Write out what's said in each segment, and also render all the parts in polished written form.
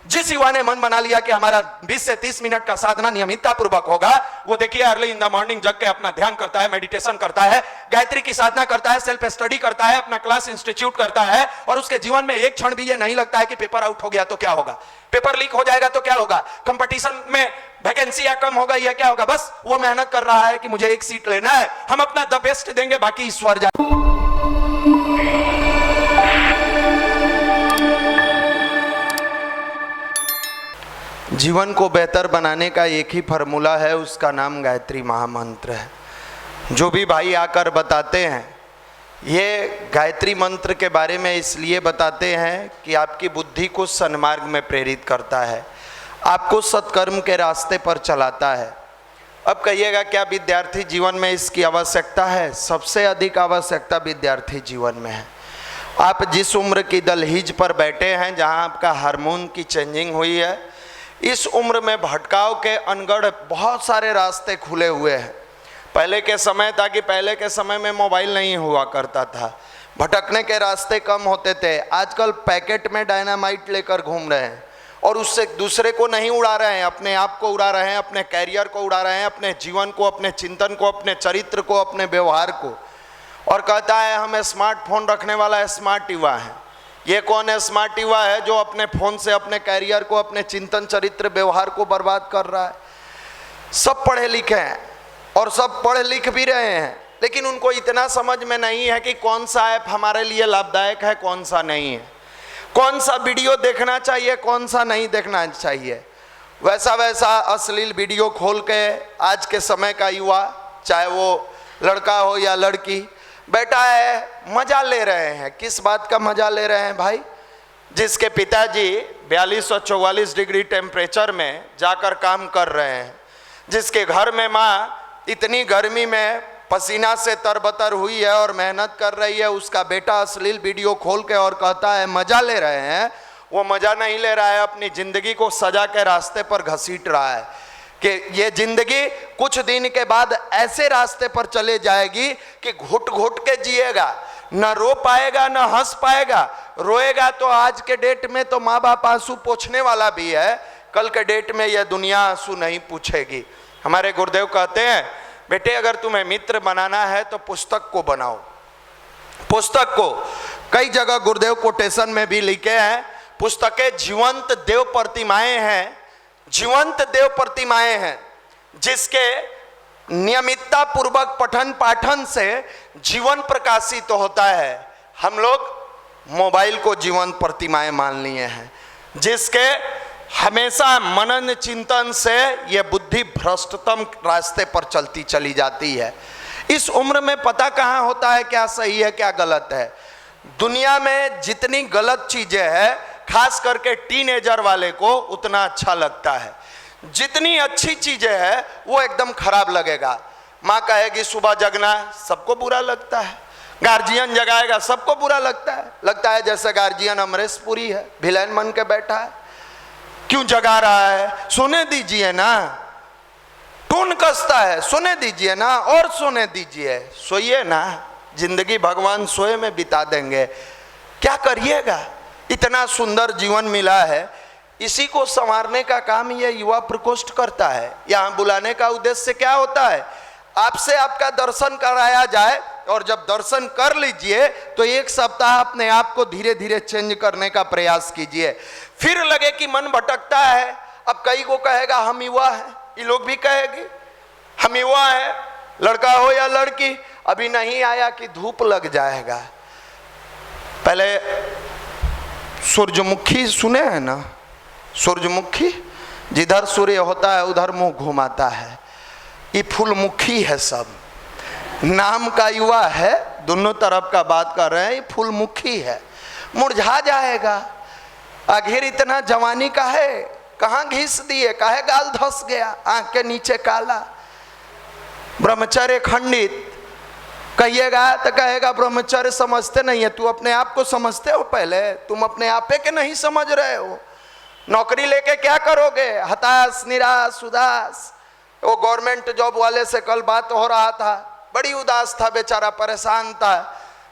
जिस युवा ने मन बना लिया कि हमारा 20 से 30 मिनट का साधना नियमितता पूर्वक होगा, वो देखिए अर्ली इन द मॉर्निंग जग के अपना ध्यान करता है, मेडिटेशन करता है, गायत्री की साधना करता है, सेल्फ स्टडी करता है, अपना क्लास इंस्टीट्यूट करता है, और उसके जीवन में एक क्षण भी ये नहीं लगता है कि पेपर आउट हो गया तो क्या होगा, पेपर लीक हो जाएगा तो क्या होगा, कंपटीशन में वैकेंसी या कम होगा या क्या होगा। बस वो मेहनत कर रहा है कि मुझे एक सीट लेना है, हम अपना द बेस्ट देंगे, बाकी ईश्वर जाए। जीवन को बेहतर बनाने का एक ही फॉर्मूला है, उसका नाम गायत्री महामंत्र है। जो भी भाई आकर बताते हैं, ये गायत्री मंत्र के बारे में इसलिए बताते हैं कि आपकी बुद्धि को सन्मार्ग में प्रेरित करता है, आपको सत्कर्म के रास्ते पर चलाता है। अब कहिएगा क्या विद्यार्थी जीवन में इसकी आवश्यकता है? सबसे अधिक आवश्यकता विद्यार्थी जीवन में है। आप जिस उम्र की दहलीज पर बैठे हैं, जहां आपका हार्मोन की चेंजिंग हुई है, इस उम्र में भटकाव के अनगढ़ बहुत सारे रास्ते खुले हुए हैं। पहले के समय था कि पहले के समय में मोबाइल नहीं हुआ करता था, भटकने के रास्ते कम होते थे। आजकल पैकेट में डायनामाइट लेकर घूम रहे हैं और उससे दूसरे को नहीं उड़ा रहे हैं, अपने आप को उड़ा रहे हैं, अपने कैरियर को उड़ा रहे हैं, अपने जीवन को, अपने चिंतन को, अपने चरित्र को, अपने व्यवहार को। और कहता है हम स्मार्टफोन रखने वाला स्मार्ट युवा है। ये कौन है स्मार्ट युवा? है जो अपने फोन से अपने कैरियर को, अपने चिंतन चरित्र व्यवहार को बर्बाद कर रहा है। सब पढ़े लिखे हैं और सब पढ़ लिख भी रहे हैं, लेकिन उनको इतना समझ में नहीं है कि कौन सा ऐप हमारे लिए लाभदायक है, कौन सा नहीं है, कौन सा वीडियो देखना चाहिए, कौन सा नहीं देखना चाहिए। वैसा अश्लील वीडियो खोल के आज के समय का युवा, चाहे वो लड़का हो या लड़की, बैठा है, मजा ले रहे हैं। किस बात का मजा ले रहे हैं भाई? जिसके पिताजी 42 और 44 डिग्री टेम्परेचर में जाकर काम कर रहे हैं, जिसके घर में माँ इतनी गर्मी में पसीना से तरबतर हुई है और मेहनत कर रही है, उसका बेटा अश्लील वीडियो खोल के और कहता है मजा ले रहे हैं। वो मजा नहीं ले रहा है, अपनी जिंदगी को सजा के रास्ते पर घसीट रहा है कि ये जिंदगी कुछ दिन के बाद ऐसे रास्ते पर चले जाएगी कि घुट घुट के जिएगा, न रो पाएगा न हंस पाएगा। रोएगा तो आज के डेट में तो माँ बाप आंसू पोंछने वाला भी है, कल के डेट में यह दुनिया आंसू नहीं पूछेगी। हमारे गुरुदेव कहते हैं बेटे अगर तुम्हें मित्र बनाना है तो पुस्तक को बनाओ। पुस्तक को कई जगह गुरुदेव कोटेशन में भी लिखे हैं, पुस्तकें जीवंत देव प्रतिमाएं हैं, जीवंत देव प्रतिमाएं हैं जिसके नियमितता पूर्वक पठन पाठन से जीवन प्रकाशित तो होता है। हम लोग मोबाइल को जीवंत प्रतिमाएं मान लिए हैं, जिसके हमेशा मनन चिंतन से यह बुद्धि भ्रष्टतम रास्ते पर चलती चली जाती है। इस उम्र में पता कहाँ होता है क्या सही है क्या गलत है। दुनिया में जितनी गलत चीजें हैं, खास करके टीनेजर वाले को उतना अच्छा लगता है। जितनी अच्छी चीजें हैं वो एकदम खराब लगेगा। माँ कहेगी सुबह जगना, सबको बुरा लगता है। गार्जियन जगाएगा, सबको बुरा लगता है। लगता है जैसे गार्जियन अमरीश पुरी है, विलेन बन के बैठा है। क्यों जगा रहा है? सोने दीजिए ना, टून कसता है, सोने दीजिए ना और सोने दीजिए, सोइए ना, जिंदगी भगवान सोए में बिता देंगे। क्या करिएगा? इतना सुंदर जीवन मिला है, इसी को संवारने का काम ये युवा प्रकोष्ठ करता है। यहाँ बुलाने का उद्देश्य क्या होता है? आपसे आपका दर्शन कराया जाए, और जब दर्शन कर लीजिए तो एक सप्ताह अपने आप को धीरे धीरे चेंज करने का प्रयास कीजिए। फिर लगे कि मन भटकता है, अब कई को कहेगा हम युवा हैं, ये लोग भी कहेगी हम युवा हैं, लड़का हो या लड़की, अभी नहीं आया कि धूप लग जाएगा। पहले सूरजमुखी सुने हैं ना? सूरजमुखी, जिधर सूर्य होता है उधर मुंह घुमाता है। ये फूलमुखी है, सब नाम का युवा है, दोनों तरफ का बात कर रहे हैं। ये फूलमुखी है, मुरझा जाएगा। आखिर इतना जवानी का है, कहाँ घिस दिए, काहे गाल धस गया, आंख के नीचे काला, ब्रह्मचर्य खंडित। कहिएगा तो कहेगा ब्रह्मचर्य समझते नहीं है। तू अपने आप को समझते हो? पहले तुम अपने आपे के नहीं समझ रहे हो। नौकरी लेके क्या करोगे? हताश, निराश, उदास। वो गवर्नमेंट जॉब वाले से कल बात हो रहा था, बड़ी उदास था बेचारा, परेशान था।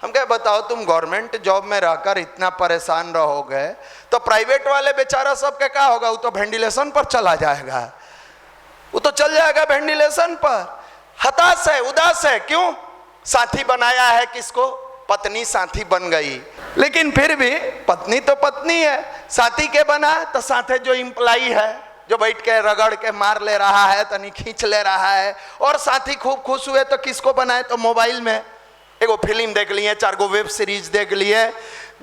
हम कहे बताओ तुम गवर्नमेंट जॉब में रहकर इतना परेशान रहोगे तो प्राइवेट वाले बेचारा सबके क्या होगा? वो तो वेंटिलेशन पर चला जाएगा, वो तो चल जाएगा वेंटिलेशन पर। हताश है, उदास है, क्यों? साथी बनाया है किसको? पत्नी साथी बन गई, लेकिन फिर भी पत्नी तो पत्नी है, साथी के बना तो साथे जो इम्प्लाई है, जो बैठ के रगड़ के मार ले रहा है, तनी खींच ले रहा है, और साथी खूब खुश हुए तो किसको बनाए? तो मोबाइल में एगो फिल्म देख लिए, 4 गो वेब सीरीज देख लिए।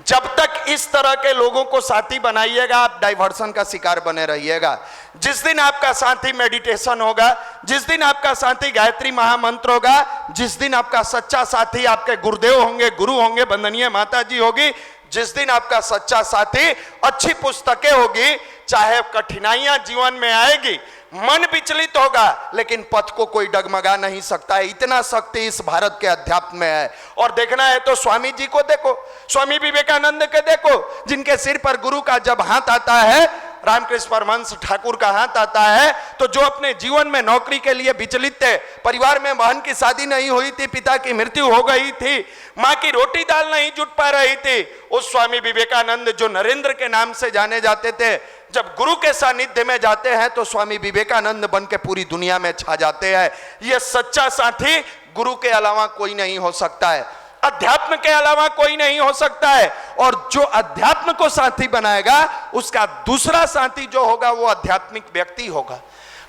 जब तक इस तरह के लोगों को साथी बनाइएगा आप डाइवर्सन का शिकार बने रहिएगा। जिस दिन आपका साथी मेडिटेशन होगा, जिस दिन आपका साथी गायत्री महामंत्र होगा, जिस दिन आपका सच्चा साथी आपके गुरुदेव होंगे, गुरु होंगे, वंदनीय माता जी होगी, जिस दिन आपका सच्चा साथी अच्छी पुस्तकें होगी, चाहे कठिनाइयां जीवन में आएगी, मन विचलित होगा, लेकिन पथ को कोई डगमगा नहीं सकता है। इतना शक्ति इस भारत के अध्यात्म में है। और देखना है तो स्वामी जी को देखो, स्वामी विवेकानंद के देखो, जिनके सिर पर गुरु का जब हाथ आता है, रामकृष्ण परमहंस ठाकुर का हाथ आता है, तो जो अपने जीवन में नौकरी के लिए विचलित थे, परिवार में बहन की शादी नहीं हुई थी, पिता की मृत्यु हो गई थी, माँ की रोटी दाल नहीं जुट पा रही थी, उस स्वामी विवेकानंद जो नरेंद्र के नाम से जाने जाते थे, जब गुरु के सानिध्य में जाते हैं तो स्वामी विवेकानंद बन के पूरी दुनिया में छा जाते हैं। यह सच्चा साथी गुरु के अलावा कोई नहीं हो सकता है, अध्यात्म के अलावा कोई नहीं हो सकता है। और जो अध्यात्म को साथी बनाएगा, उसका दूसरा साथी जो होगा वो आध्यात्मिक व्यक्ति होगा,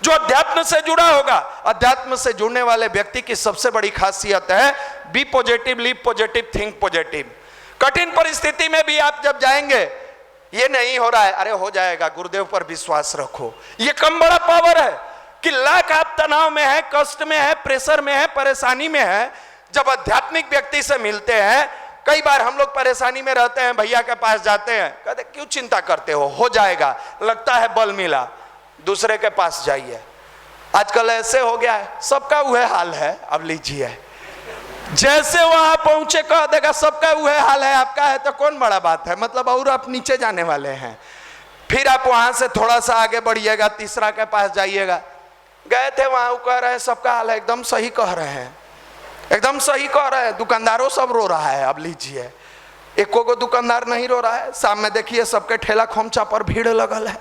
जो अध्यात्म से जुड़ा होगा। अध्यात्म से जुड़ने वाले व्यक्ति की सबसे बड़ी खासियत है be positive, live positive, think positive. कठिन परिस्थिति में भी आप जब जाएंगे, ये नहीं हो रहा है, अरे हो जाएगा, गुरुदेव पर विश्वास रखो। ये कम बड़ा पावर है कि लाख आप तनाव में है, कष्ट में है, प्रेशर में है, परेशानी में है, जब आध्यात्मिक व्यक्ति से मिलते हैं। कई बार हम लोग परेशानी में रहते हैं, भैया के पास जाते हैं, कहते क्यों चिंता करते हो जाएगा, लगता है बल मिला, दूसरे के पास जाइए। आजकल ऐसे हो गया है, सबका वह हाल है। अब लीजिए, जैसे वहां पहुंचे कह देगा सबका वह हाल है, आपका है तो कौन बड़ा बात है, मतलब और आप नीचे जाने वाले हैं। फिर आप वहां से थोड़ा सा आगे बढ़िएगा, तीसरा के पास जाइएगा, गए थे वहां, वो कह रहे हैं सबका हाल है, एकदम सही कह रहे हैं, एकदम सही कह रहे हैं, दुकानदारों सब रो रहा है। अब लीजिए, एको को दुकानदार नहीं रो रहा है, शाम में देखिए सबके ठेला खोमचा पर भीड़ लगल है,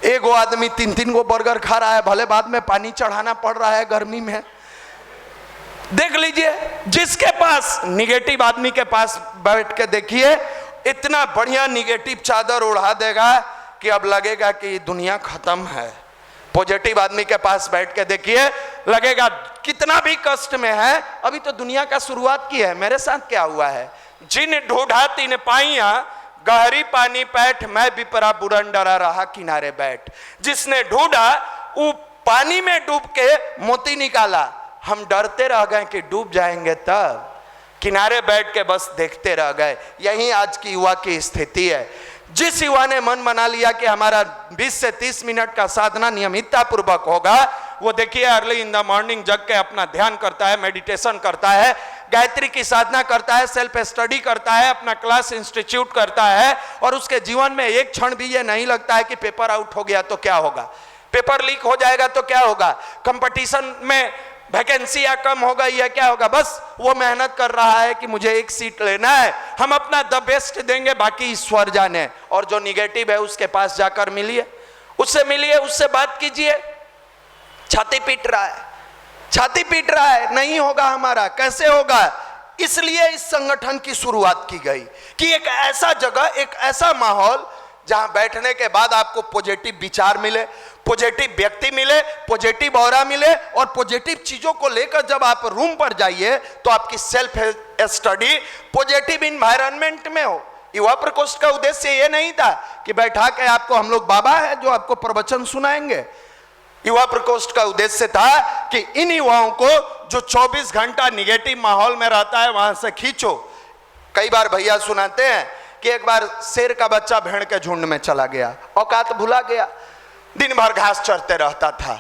एगो आदमी 3-3 गो बर्गर खा रहा है, भले बाद में पानी चढ़ाना पड़ रहा है गर्मी में। देख लीजिए, जिसके पास निगेटिव आदमी के पास बैठ के देखिए, इतना बढ़िया निगेटिव चादर उड़ा देगा कि अब लगेगा कि दुनिया खत्म है। पॉजिटिव आदमी के पास बैठ के देखिए, लगेगा कितना भी कष्ट में है, अभी तो दुनिया का शुरुआत की है। मेरे साथ क्या हुआ है, जिन ढूंढा तीन पाइया, गहरी पानी पैठ, मैं विपरा बुरन डरा रहा किनारे बैठ। जिसने ढूंढा वो पानी में डूब के मोती निकाला, हम डरते रह गए कि डूब जाएंगे, तब किनारे बैठ के बस देखते रह गए। यही आज की युवा की स्थिति है। जिस युवा ने मन बना लिया कि हमारा 20 से 30 मिनट का साधना नियमितता पूर्वक होगा, वो देखिए अर्ली इन द मॉर्निंग जग के अपना ध्यान करता है, मेडिटेशन करता है, गायत्री की साधना करता है, सेल्फ स्टडी करता है, अपना क्लास इंस्टीट्यूट करता है, और उसके जीवन में एक क्षण भी ये नहीं लगता है कि पेपर आउट हो गया तो क्या होगा, पेपर लीक हो जाएगा तो क्या होगा, कंपटीशन में वैकेंसी या कम हो गई है क्या होगा। बस वो मेहनत कर रहा है कि मुझे एक सीट लेना है, हम अपना द बेस्ट देंगे, बाकी ईश्वर जाने। और जो निगेटिव है उसके पास जाकर मिलिए, उससे मिलिए, उससे बात कीजिए। छाती पीट रहा है, छाती पीट रहा है, नहीं होगा हमारा, कैसे होगा। इसलिए इस संगठन की शुरुआत की गई कि एक ऐसा जगह, एक ऐसा माहौल जहां बैठने के बाद आपको पॉजिटिव विचार मिले, पॉजिटिव व्यक्ति मिले, पॉजिटिव ऑरा मिले, और पॉजिटिव चीजों को लेकर जब आप रूम पर जाइए तो आपकी सेल्फ स्टडी पॉजिटिव इन्वायरमेंट में हो। युवा प्रकोष्ठ का उद्देश्य ये नहीं था कि बैठा के आपको हम लोग बाबा है जो आपको प्रवचन सुनाएंगे। युवा प्रकोष्ठ का उद्देश्य था कि इन युवाओं को जो 24 घंटा निगेटिव माहौल में रहता है वहां से खींचो। कई बार भैया सुनाते हैं कि एक बार शेर का बच्चा भेड़ के झुंड में चला गया, औकात भुला गया, दिन भर घास चरते रहता था।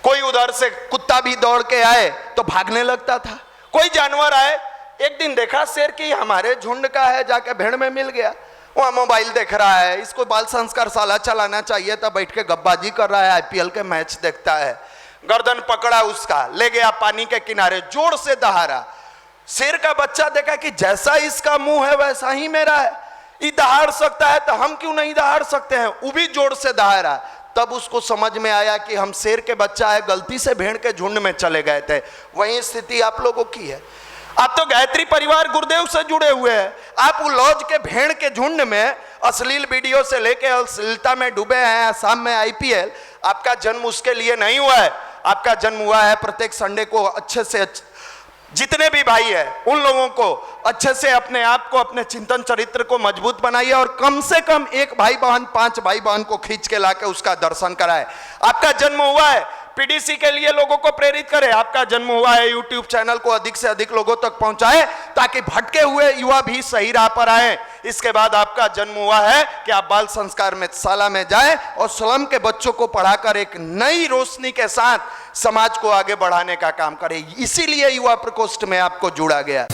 कोई उधर से कुत्ता भी दौड़ के आए तो भागने लगता था। कोई जानवर आए, एक दिन देखा शेर की हमारे झुंड का है, जाके भेड़ में मिल गया, वहां मोबाइल देख रहा है, इसको बाल संस्कार शाला चलाना चाहिए था, बैठ के गप्पाबाजी कर रहा है, आईपीएल के मैच देखता है। गर्दन पकड़ा उसका, ले गया पानी के किनारे, जोर से दहाड़ा, शेर का बच्चा देखा कि जैसा इसका मुंह है वैसा ही मेरा है, ये दहाड़ सकता है तो हम क्यों नहीं दहाड़ सकते हैं, वो भी जोर से दहाड़ रहा। तब उसको समझ में आया कि हम शेर के बच्चा है, गलती से भेड़ के झुंड में चले गए थे। वही स्थिति आप लोगों की है। आप तो गायत्री परिवार गुरुदेव से जुड़े हुए हैं, आप वो लॉज के भेड़ के झुंड में अश्लील वीडियो से लेके अश्लीलता में डूबे हैं। असम में आईपीएल, आपका जन्म उसके लिए नहीं हुआ है, आपका जन्म हुआ है प्रत्येक संडे को अच्छे से जितने भी भाई है उन लोगों को अच्छे से अपने आप को, अपने चिंतन चरित्र को मजबूत बनाइए और कम से कम एक भाई बहन, 5 भाई बहन को खींच के लाके उसका दर्शन कराए। आपका जन्म हुआ है पीडीसी के लिए, लोगों को प्रेरित करें। आपका जन्म हुआ है यूट्यूब चैनल को अधिक से अधिक लोगों तक पहुंचाए ताकि भटके हुए युवा भी सही राह पर आए। इसके बाद आपका जन्म हुआ है कि आप बाल संस्कार में शाला में जाएं और स्लम के बच्चों को पढ़ाकर एक नई रोशनी के साथ समाज को आगे बढ़ाने का काम करें। इसीलिए युवा प्रकोष्ठ में आपको जोड़ा गया।